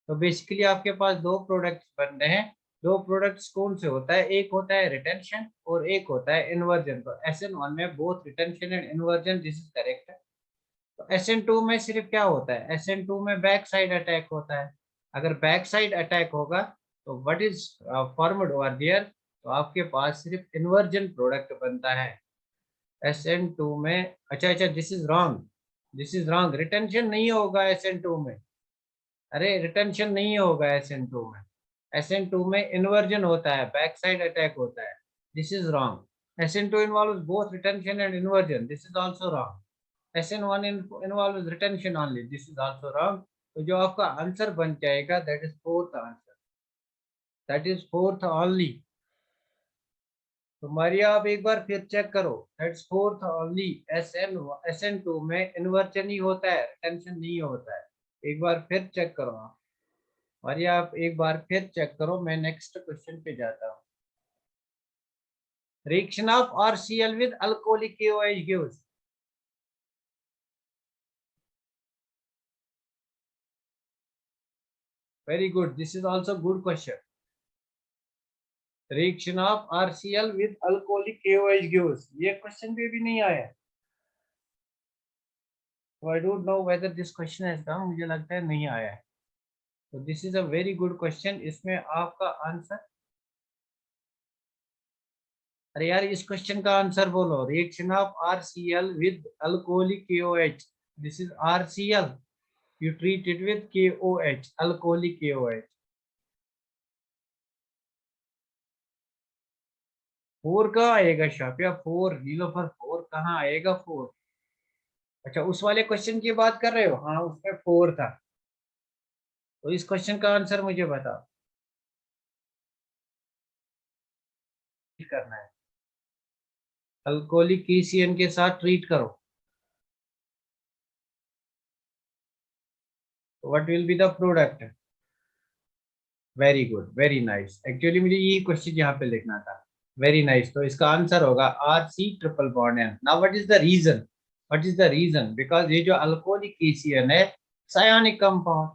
तो बेसिकली आपके पास दो प्रोडक्ट्स बन रहे हैं। दो प्रोडक्ट्स कौन से होता है? एक होता है रिटेंशन और एक होता है इन्वर्जन। तो SN1 में both retention and inversion, this is correct. तो SN2 में सिर्फ क्या होता है? SN2 में बैक साइड अटैक होता है। अगर बैक साइड अटैक होगा तो what is formed over there? तो आपके पास सिर्फ इन्वर्जन प्रोडक्ट बनता है SN2 में। अच्छा अच्छा, this is wrong, this is wrong, retention नहीं होगा SN2 में। अरे रिटेंशन नहीं होगा SN2 में। SN2 में इन्वर्जन होता है, बैक साइड अटैक होता है, this is wrong. SN2 involves both retention and inversion, this is also wrong. SN1 involves retention only, this is also wrong. तो जो आपका आंसर बन जाएगा, that is fourth answer, that is fourth only। तो मारिया आप एक बार फिर चेक करो, दैट्स फोर्थ ओनली। SN2 में इन्वर्जन ही होता है, रिटेंशन नहीं होता है। एक बार फिर चेक करो आप मारिया, आप एक बार फिर चेक करो। मैं नेक्स्ट क्वेश्चन पे जाता हूँ। Reaction of RCl with alcoholic KOH gives. Very good. This is also good question. Reaction of RCl with alcoholic KOH gives. ये question पे भी नहीं आया. So I don't know whether this question has come. मुझे लगता है नहीं आया है. So this is a very good question. इसमें आपका आंसर, अरे यार इस क्वेश्चन का आंसर बोलो. Reaction of RCl with alcoholic KOH. This is RCl. You treat it with KOH, alcoholic KOH. 4 कहाँ आएगा शाफिया? 4 नीलोफर 4 कहाँ आएगा? 4? अच्छा उस वाले क्वेश्चन की बात कर रहे हो? हाँ उसमें 4 था. तो इस क्वेश्चन का आंसर मुझे बताओ. करना है. अल्कोहलिक KCN के साथ ट्रीट करो. What will be the product? Very good, very nice. Actually मुझे ये क्वेश्चन यहाँ पे लिखना था. Very nice. तो इसका आंसर होगा RC triple bond N. Now what is the reason? What is the reason? Because ये जो अल्कोहलिक KCN है सायोनिक कंपाउंड.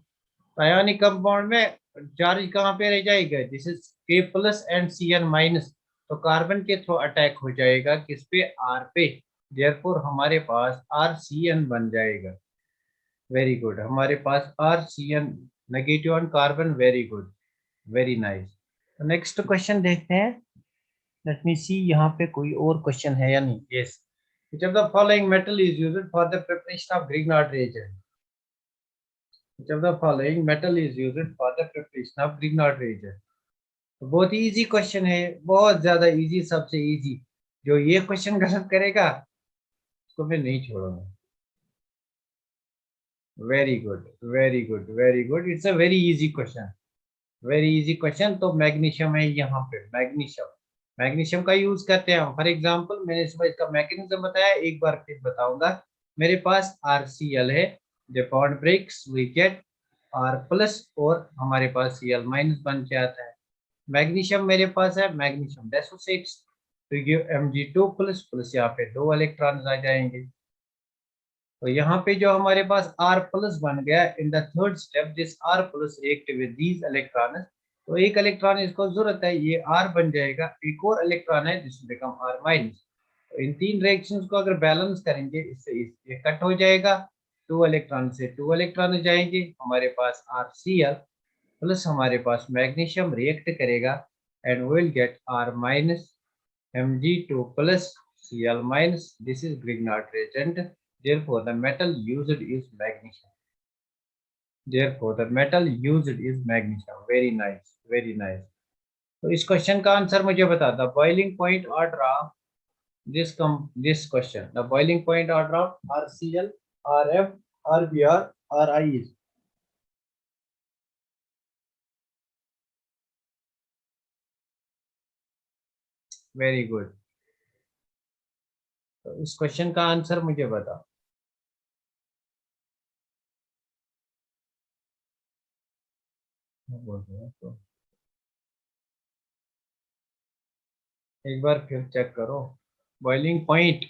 सायोनिक कंपाउंड में चार्ज कहाँ पे रह जाएगा? This is K plus and Cn minus. तो कार्बन के थ्रू अटैक हो जाएगा किस पे? R पे. देयरफॉर हमारे पास RCN बन जाएगा. Very good. हमारे पास RCN negative on carbon. Very good, very nice. Next question देखते हैं. लेट मी सी यहाँ पे कोई और क्वेश्चन है या नहीं. Yes. Which of the following metal is used for the preparation of Grignard reagent? Which of the following metal is used for the preparation of Grignard reagent? तो बहुत ही इजी क्वेश्चन है, बहुत ज्यादा इजी, सबसे easy. जो ये question गलत करेगा उसको मैं नहीं छोड़ूंगा. Very good, very good, very good. It's a very easy question, very easy question. तो मैग्नीशियम है यहाँ पे. मैग्नीशियम, मैग्नीशियम का यूज करते हैं हम. फॉर एग्जांपल मैंने सुबह इसका मैकेनिज्म बताया, एक बार फिर बताऊंगा. मेरे पास RCl है. The bond breaks, we get R plus और हमारे पास Cl माइनस बन जाता है. मैग्नीशियम मेरे पास है, मैग्नीशियम डेसोसिएट्स तो ये Mg2 प्लस प्लस यहाँ पे 2 इलेक्ट्रॉन आ जाएंगे. तो यहाँ पे जो हमारे पास R प्लस बन गया, in the third step this R plus react with these electron. तो एक इलेक्ट्रॉन इसको जरूरत है, ये R बन जाएगा. एक और इलेक्ट्रॉन है दिस बिकम R माइनस. तो इन तीन रिएक्शंस को अगर बैलेंस करेंगे इससे ये कट हो जाएगा. 2 इलेक्ट्रॉन से 2 इलेक्ट्रॉन जाएंगे. हमारे पास RCl प्लस हमारे पास मैग्नीशियम रिएक्ट करेगा and will get R minus Mg2 plus Cl minus. This is Grignard reagent. Therefore, the metal used is magnesium. Therefore, the metal used is magnesium. Very nice, very nice. तो इस question का answer मुझे बता. The boiling point order of this question. The boiling point order of RCl, RF, RBr, RI is. Very good. तो इस question का answer मुझे बता. बोल रहे हैं तो एक बार फिर चेक करो. बॉइलिंग पॉइंट,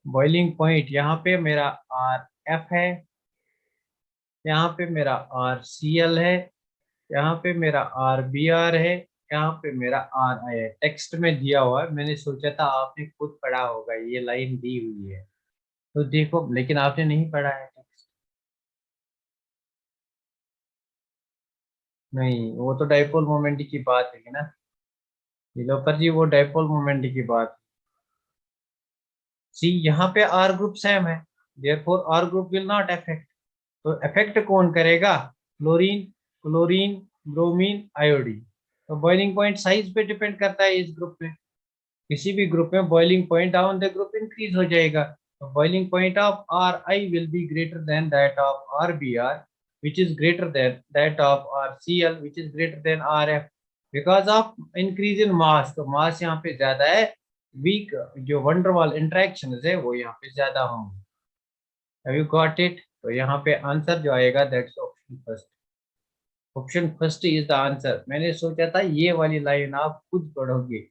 बॉइलिंग पॉइंट यहाँ पे मेरा RF है, यहाँ पे मेरा RCl है, यहाँ पे मेरा RBr है, यहाँ पे मेरा RI है. टेक्स्ट में दिया हुआ है, मैंने सोचा था आपने खुद पढ़ा होगा, ये लाइन दी हुई है तो देखो, लेकिन आपने नहीं पढ़ा है टेक्स्ट. नहीं, वो तो डाइपोल मोमेंट की बात है ना नीलोफर जी, वो डाइपोल मोमेंट की बात. सी यहाँ पे R ग्रुप सेम है, therefore R group will not affect. तो इफेक्ट कौन करेगा? Chlorine, chlorine, bromine, iodine. तो बॉइलिंग पॉइंट साइज पे डिपेंड करता है. इस ग्रुप में, किसी भी ग्रुप में boiling point down the group increase हो जाएगा. तो boiling point of RI will be greater than that of RBr which is greater than that of RCl which is greater than RF because of increase in mass. तो मास यहाँ पे ज्यादा है, week जो van der Waals interaction है वो यहाँ पे ज्यादा होंगे. Have you got it? तो यहाँ पे आंसर जो आएगा that's option first. Option first is the answer. मैंने सोचा था ये वाली लाइन आप खुद पढ़ोगे.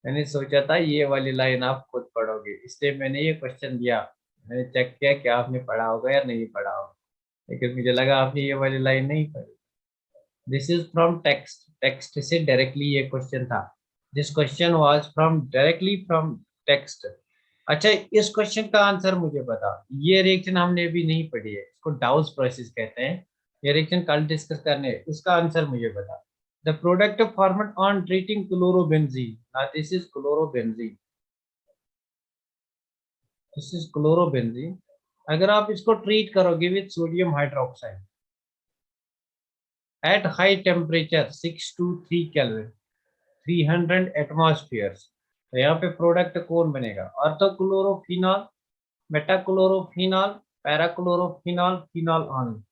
मैंने सोचा था ये वाली लाइन आप खुद पढ़ोगे, इसलिए मैंने ये क्वेश्चन दिया। मैंने चेक किया कि आपने पढ़ा होगा या नहीं पढ़ा होगा, लेकिन मुझे लगा आपने ये वाली लाइन नहीं पढ़ी। This is from text, text से डायरेक्टली ये क्वेश्चन था। This question was from directly from text. अच्छा, इस क्वेश्चन का आंसर मुझे बता। ये रिएक्शन हमने अभी नहीं पढ़ी है, इसको डाउस प्रोसेस कहते हैं। ये रिएक्शन कल डिस्कस करने हैं, इसका आंसर मुझे बता। The product format on treating chlorobenzene, this is chlorobenzene, this is chlorobenzene. अगर आप इसको ट्रीट करोगे with sodium hydroxide at high temperature 6 to 3 kelvin, 300 atmospheres, तो यहाँ पे प्रोडक्ट कौन बनेगा? Orthochlorophenol, metachlorophenol, parachlorophenol, phenol on.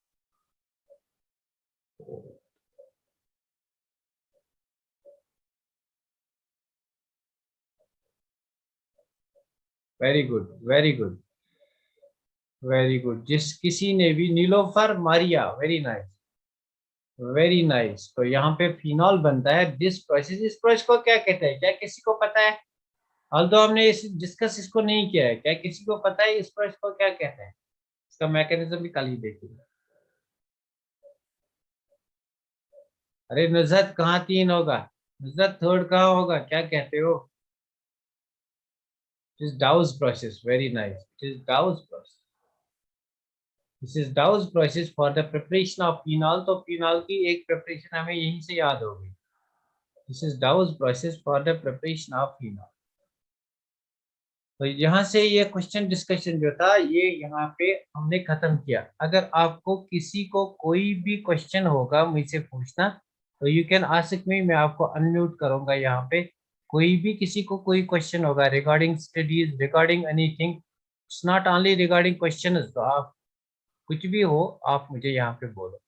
Very good, very good, very good. जिस किसी ने भी, Nilofar Maria, very nice, very nice. तो यहाँ पे फिनॉल बनता है। दिस प्रोसेस, इस प्रोसेस को क्या कहते हैं? क्या किसी को पता है? हाल तो हमने इस डिस्कस इसको नहीं किया है, क्या किसी को पता है इस प्रोसेस को क्या कहते हैं? इसका मैकेनिज्म भी कल ही देखेंगे। अरे नुजरत कहाँ तीन होगा? नुजरत थर्ड कहाँ होगा? क्या कहते हो? It is डाउस process, very nice, it is डाउस process. This is डाउस process for the preparation of phenol. तो फिनॉल की एक प्रिपरेशन हमें यहीं से याद होगी। This is डाउस process for the preparation of phenol. तो यहाँ से ये क्वेश्चन डिस्कशन जो था ये यहाँ पे हमने खत्म किया। अगर आपको किसी को कोई भी क्वेश्चन होगा मुझसे पूछना, तो यू कैन आस्क मी, मैं आपको अनम्यूट करूंगा यहाँ पे। कोई भी किसी को कोई क्वेश्चन होगा regarding studies, regarding anything, it's not only regarding question, तो आप कुछ भी हो आप मुझे यहाँ पे बोलो।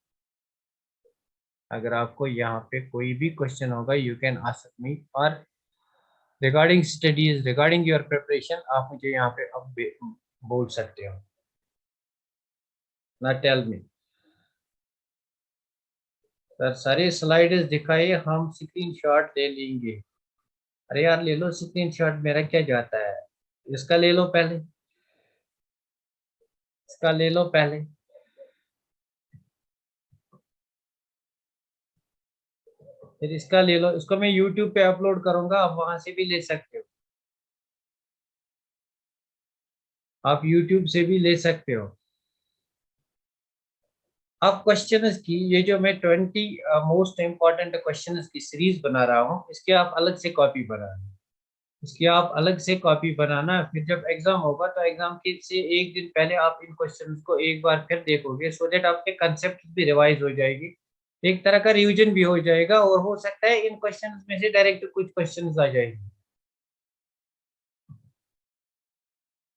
अगर आपको यहाँ पे कोई भी क्वेश्चन होगा यू कैन आस्क मी, और regarding studies, regarding your preparation, आप मुझे यहाँ पे अब बोल सकते हो ना। टेल मी सर, सारे स्लाइड्स दिखाइए, हम स्क्रीन शॉट ले लेंगे। अरे यार ले लो स्क्रीन शॉट, मेरा क्या जाता है। इसका ले लो पहले, इसका ले लो पहले। फिर इसका ले लो, इसको मैं यूट्यूब पे अपलोड करूंगा, आप वहां से भी ले सकते हो। आप यूट्यूब से भी ले सकते हो। अब क्वेश्चंस की ये जो मैं 20 मोस्ट इंपॉर्टेंट क्वेश्चंस की सीरीज बना रहा हूँ, इसके आप अलग से कॉपी बनाना। इसकी आप अलग से कॉपी बनाना, फिर जब एग्जाम होगा तो एग्जाम के से एक दिन पहले आप इन क्वेश्चंस को एक बार फिर देखोगे, सो दैट आपके कंसेप्ट भी रिवाइज हो जाएगी, एक तरह का रिवीजन भी हो जाएगा, और हो सकता है इन क्वेश्चंस में से डायरेक्ट कुछ क्वेश्चंस आ जाएंगे,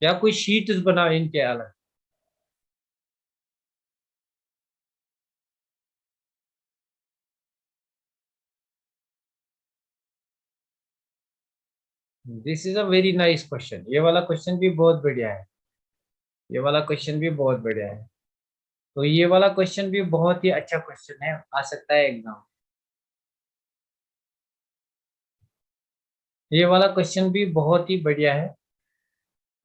या कोई शीट्स बना इनके अलग। This is a very nice question, ये वाला क्वेश्चन भी बहुत बढ़िया है, ये वाला क्वेश्चन भी बहुत बढ़िया है। तो ये वाला क्वेश्चन भी बहुत ही अच्छा क्वेश्चन है, आ सकता है एग्जाम। ये वाला क्वेश्चन भी बहुत ही बढ़िया है,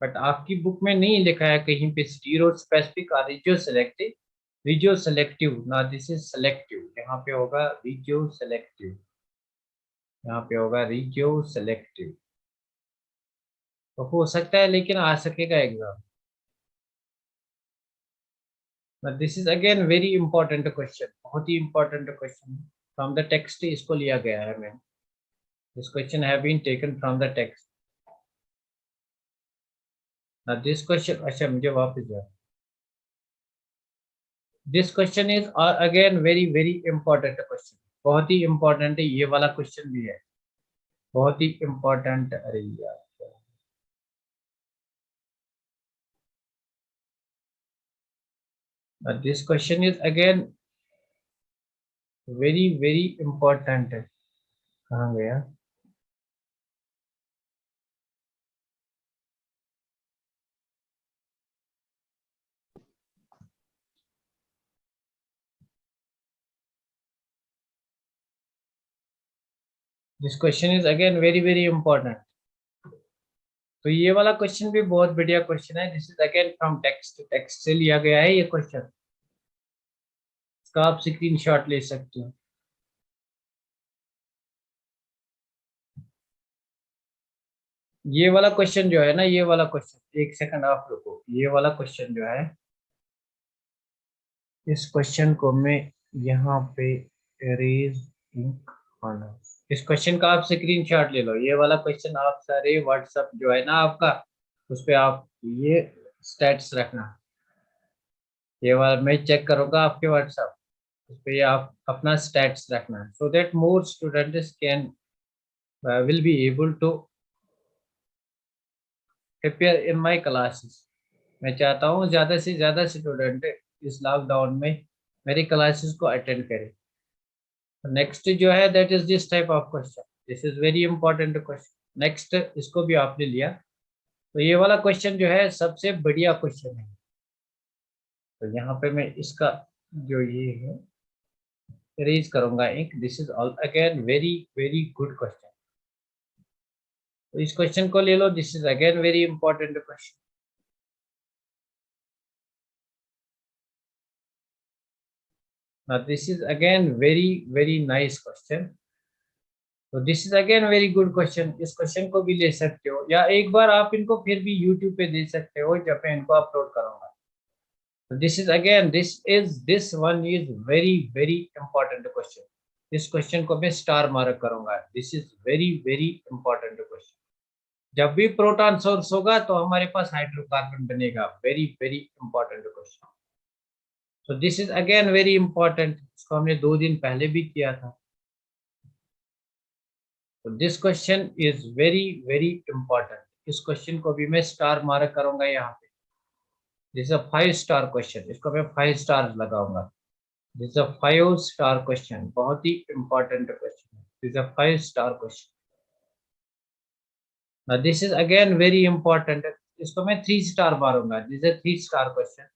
बट आपकी बुक में नहीं लिखा है कहीं पे जीरो स्पेसिफिक और रिजियो सेलेक्टिव। रिजियो सेलेक्टिव ना, दिस इज सेलेक्टिव, यहाँ पे होगा रिजियो सेलेक्टिव, यहाँ पे होगा रिजियो सेलेक्टिव। तो हो सकता है, लेकिन आ सकेगा exam. This is again very important question, बहुत ही important question from the text, इसको लिया गया है। मैं this question have been taken from the text. This question, अच्छा मुझे वापस जाओ। This question is again very very important question, बहुत ही इंपॉर्टेंट है, ये वाला क्वेश्चन भी है बहुत ही इंपॉर्टेंट। अरे यार, this question is again very very important है। कहाँ गया? This question is again very very important. तो ये वाला क्वेश्चन भी बहुत बढ़िया क्वेश्चन है। This is again from text, text से लिया गया है ये क्वेश्चन। इसका आप स्क्रीनशॉट ले सकते हो। ये वाला क्वेश्चन जो है ना, ये वाला क्वेश्चन, एक सेकंड आप रुको, ये वाला क्वेश्चन जो है, इस क्वेश्चन को मैं यहाँ पे रेज इंक होना, इस क्वेश्चन का आप स्क्रीनशॉट ले लो। ये वाला क्वेश्चन आप सारे व्हाट्सएप जो है ना आपका, उस पे आप ये स्टेट्स रखना। ये वाला मैं चेक करूंगा आपके व्हाट्सएप, उस पे आप अपना स्टेट्स रखना, so that more students can will be able to prepare in my classes. मैं चाहता हूँ ज़्यादा से ज़्यादा स्टूडेंट इस लॉकडाउन में मेरी क्लासेस को अटेंड करें। नेक्स्ट जो है that is this type of question, this is very important question. Next, इसको भी आपने लिया, तो ये वाला क्वेश्चन जो है सबसे बढ़िया क्वेश्चन है। तो यहाँ पे मैं इसका जो ये है रेज करूंगा एक, this is all again very very good question. तो इस क्वेश्चन को ले लो, this is again very important question. Now this is again very very nice question. तो this is again very good question. इस क्वेश्चन को भी ले सकते हो, या एक बार आप इनको फिर भी यूट्यूब पे दे सकते हो जब मैं इनको अपलोड करूंगा। तो this is again this one is very very important question. इस क्वेश्चन को मैं स्टार मार्क करूंगा, this is very very important question. जब भी प्रोटॉन सोर्स होगा तो हमारे पास हाइड्रोकार्बन बनेगा, वेरी वेरी इंपॉर्टेंट क्वेश्चन। तो this is again very important, इसको हमने 2 दिन पहले भी किया था। तो this question is very very important. इस क्वेश्चन को भी मैं स्टार मार्क करूंगा यहाँ पे। दिस अ 5 स्टार क्वेश्चन, इसको मैं 5 स्टार लगाऊंगा। दिस अ 5 स्टार क्वेश्चन, बहुत ही इंपॉर्टेंट क्वेश्चन है। This a 5 star question. This is again very important, इसको मैं 3 स्टार मारूंगा। This a 3 star question,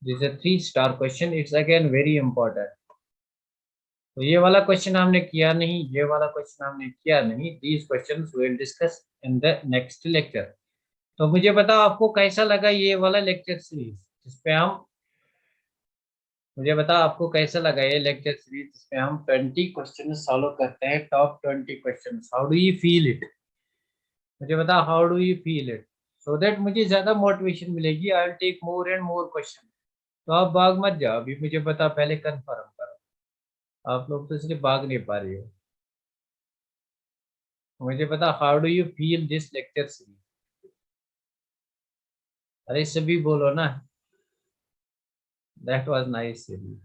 this a 3 star question, it's again very important. तो ये वाला क्वेश्चन हमने किया नहीं, ये वाला क्वेश्चन हमने किया नहीं। These questions will discuss in the next lecture. तो मुझे बताओ आपको कैसा लगा ये वाला लेक्चर सीरीज, जिसपे हम, मुझे बताओ आपको कैसा लगा ये लेक्चर सीरीज जिसपे हम 20 क्वेश्चन सॉल्व करते हैं, top 20 question. How do you feel it? मुझे बताओ how do you feel it, so that मुझे ज्यादा मोटिवेशन मिलेगी। I will take more and more question. तो आप भाग मत जाओ, अभी मुझे बता, पहले कंफर्म करो। आप लोग तो सिर्फ भाग नहीं पा रही हो। मुझे पता, how do you feel this lecture series? अरे सभी बोलो ना, that was nice series.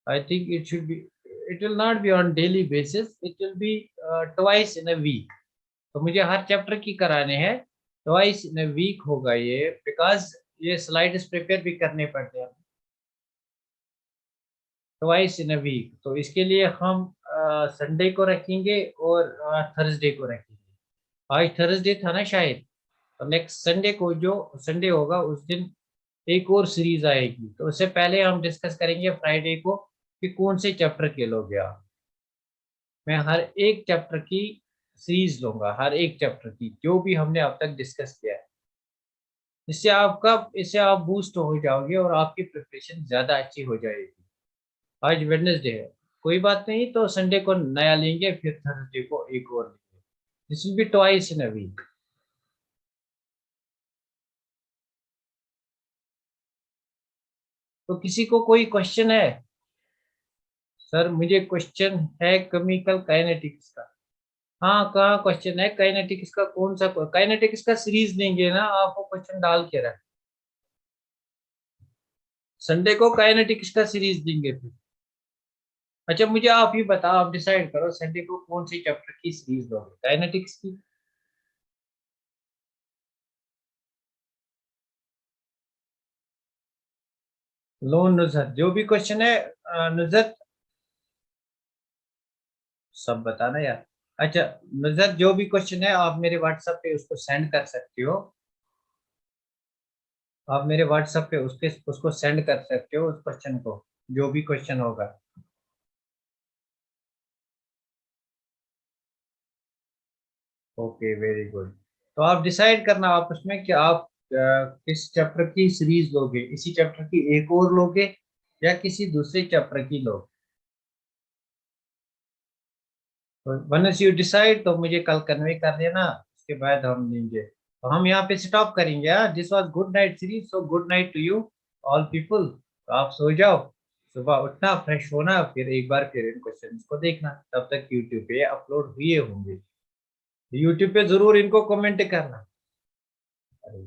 I think it should be, it will not be on daily basis, it will be twice in a week। तो मुझे हर चैप्टर की कराने हैं, twice in a week होगा ये, बिकॉज ये स्लाइड्स प्रिपेयर भी करने पड़ते हैं, ट्वाइस इन अ वीक। तो इसके लिए हम संडे को रखेंगे और थर्सडे को रखेंगे। आज थर्सडे था ना शायद, तो नेक्स्ट संडे को जो संडे होगा उस दिन एक और सीरीज आएगी। तो उससे पहले हम डिस्कस करेंगे फ्राइडे को कि कौन से चैप्टर के लोगे आप। मैं हर एक चैप्टर की सीरीज लूंगा, हर एक चैप्टर की जो भी हमने अब तक डिस्कस किया है। इससे आप बूस्ट हो जाओगे और आपकी प्रिपरेशन ज्यादा अच्छी हो जाएगी। आज वेडनेसडे है, कोई बात नहीं, तो संडे को नया लेंगे, फिर थर्सडे को एक और लेंगे। This will be twice in a week. तो किसी को कोई क्वेश्चन है? सर मुझे क्वेश्चन है केमिकल काइनेटिक्स का। हाँ, कहाँ क्वेश्चन है काइनेटिक्स का? कौन सा काइनेटिक्स का सीरीज देंगे ना आपको, क्वेश्चन डाल के रख। संडे को काइनेटिक्स का सीरीज देंगे फिर। अच्छा मुझे आप ही बताओ, आप डिसाइड करो संडे को कौन सी चैप्टर की सीरीज दोगे, काइनेटिक्स की? लो नुजहत, जो भी क्वेश्चन है नुजहत, सब बताना यार। अच्छा नुजहत, जो भी क्वेश्चन है आप मेरे व्हाट्सएप पे उसको सेंड कर सकते हो। आप मेरे व्हाट्सएप पे उसको सेंड कर सकते हो, उस क्वेश्चन को, जो भी क्वेश्चन होगा। Okay, very good. तो आप डिसाइड करना आप उसमें कि आप किस चैप्टर की सीरीज लोगे, इसी चैप्टर की एक और लोगे या किसी दूसरे चैप्टर की लोगे। तो वंस यू डिसाइड तो मुझे कल कन्वे कर देना, उसके बाद हम लेंगे। तो हम यहाँ पे स्टॉप करेंगे। यार this was good night series, so good night to you all people. तो आप सो जाओ, सुबह उठना, फ्रेश होना, फिर एक बार फिर इन क्वेश्चन को देखना। तब तक यूट्यूब पे अपलोड हुए होंगे, यूट्यूब पे जरूर इनको कमेंट करना। अरे